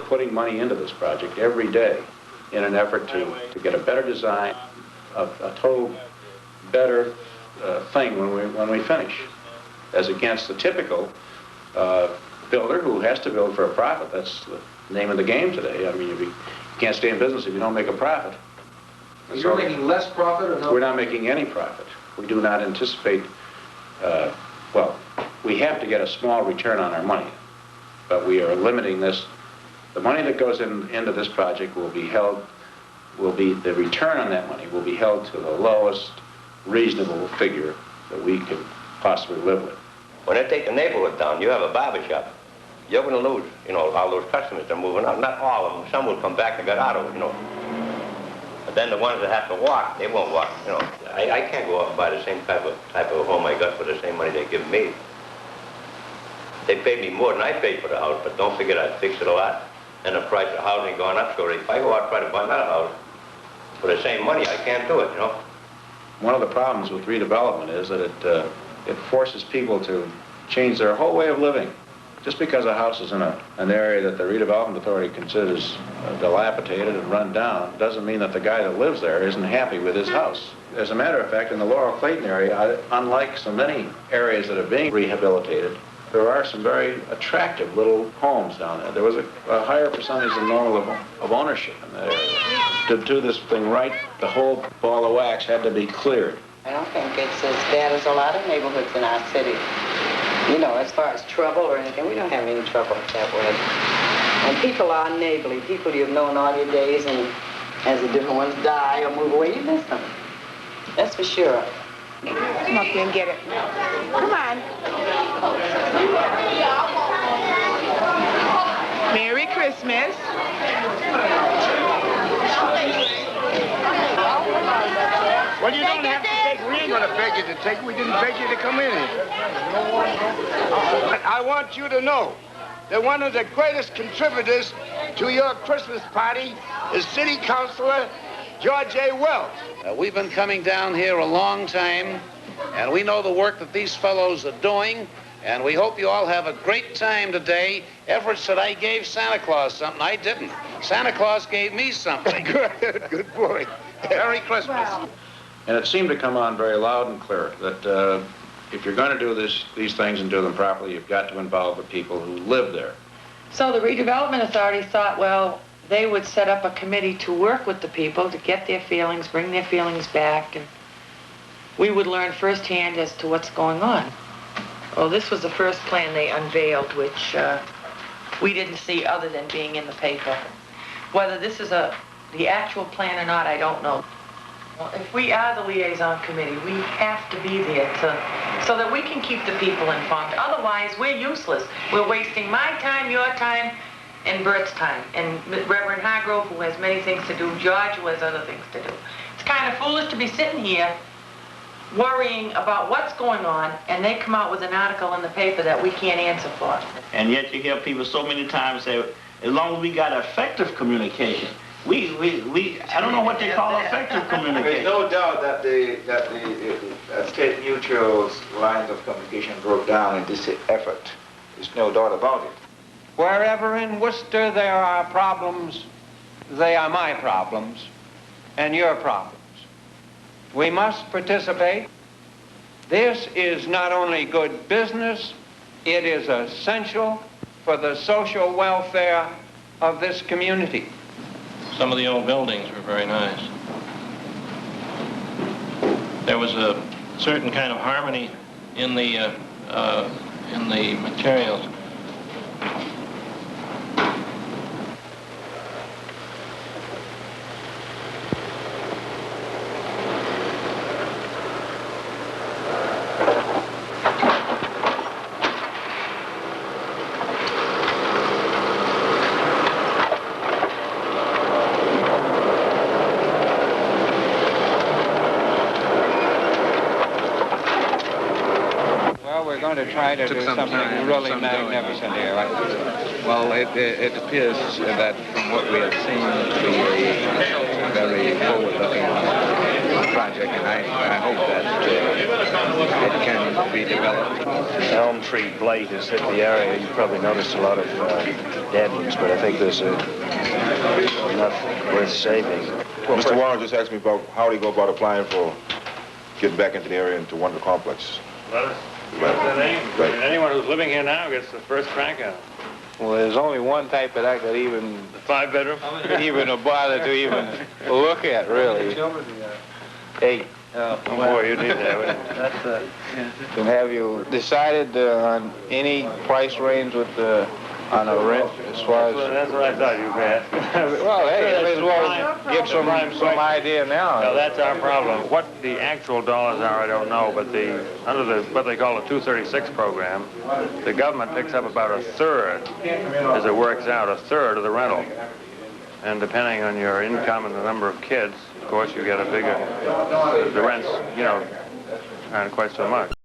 putting money into this project every day in an effort to get a better design, a total better thing when we finish, as against the typical builder who has to build for a profit. That's the name of the game today. I mean, you can't stay in business if you don't make a profit. And you're making less profit or no? We're not making any profit. We do not anticipate, well, we have to get a small return on our money, but we are limiting this. The money that goes into this project will be held, the return on that money will be held to the lowest reasonable figure that we could possibly live with. When they take the neighborhood down, you have a barber shop. You're going to lose, you know, all those customers. They're moving out. Not all of them. Some will come back and get out of it, you know. But then the ones that have to walk, they won't walk, you know. I can't go out and buy the same type of home I got for the same money they give me. They pay me more than I paid for the house, but don't forget I fixed it a lot. And the price of housing gone up, so if I go out and try to buy another house for the same money, I can't do it, you know. One of the problems with redevelopment is that it forces people to change their whole way of living. Just because a house is in an area that the redevelopment authority considers dilapidated and run down doesn't mean that the guy that lives there isn't happy with his house. As a matter of fact, in the Laurel Clayton area, unlike so many areas that are being rehabilitated, there are some very attractive little homes down there. There was a higher percentage than normal of ownership in that area. To do this thing right, the whole ball of wax had to be cleared. I don't think it's as bad as a lot of neighborhoods in our city. You know, as far as trouble or anything, we don't have any trouble that way. And people are neighborly. People you've known all your days, and as the different ones die or move away, you miss them. That's for sure. Come up here and get it. Come on. Merry Christmas. Well, you don't have to take. We ain't gonna beg you to take. We didn't beg you to come in here. But I want you to know that one of the greatest contributors to your Christmas party is City Councilor George A. Wells. We've been coming down here a long time, and we know the work that these fellows are doing, and we hope you all have a great time today. Efforts that I gave Santa Claus something, I didn't. Santa Claus gave me something. Good boy. Merry Christmas. Wow. And it seemed to come on very loud and clear that if you're going to do these things and do them properly, you've got to involve the people who live there. So the redevelopment authority thought, well, they would set up a committee to work with the people to get their feelings, bring their feelings back, and we would learn firsthand as to what's going on. Well, this was the first plan they unveiled, which we didn't see other than being in the paper. Whether this is the actual plan or not, I don't know. Well, if we are the liaison committee, we have to be there so that we can keep the people informed. Otherwise, we're useless. We're wasting my time, your time, and Bert's time. And Reverend Hargrove, who has many things to do, George, who has other things to do. It's kind of foolish to be sitting here worrying about what's going on, and they come out with an article in the paper that we can't answer for. And yet you hear people so many times say, as long as we got effective communication, I don't know what they call effective communication. There's no doubt that the State Mutual's lines of communication broke down in this effort. There's no doubt about it. Wherever in Worcester there are problems, they are my problems and your problems. We must participate. This is not only good business, it is essential for the social welfare of this community. Some of the old buildings were very nice. There was a certain kind of harmony in the materials. To try to do something really magnificent here. Well, it appears that from what we have seen to be a very forward-looking project, and I hope that it can be developed. Elm tree blight has hit the area. You probably noticed a lot of dead ones, but I think there's enough worth saving. Well, Mr. Warren just asked me about how do you go about applying for getting back into the area into one of the complexes. Right. Anyone who's living here now gets the first crack at it. Well, there's only one type of that could even... The 5-bedroom? even bother to even look at, really. Hey. Boy, you need that. And have you decided on any price range with the on a rent as far as... That's what I thought you'd ask. Well, hey, you may as well give some idea now. No, that's our problem. What the actual dollars are, I don't know, but under what they call the 236 program, the government picks up about a third, as it works out, a third of the rental. And depending on your income and the number of kids, of course, you get a bigger, the rents, aren't quite so much.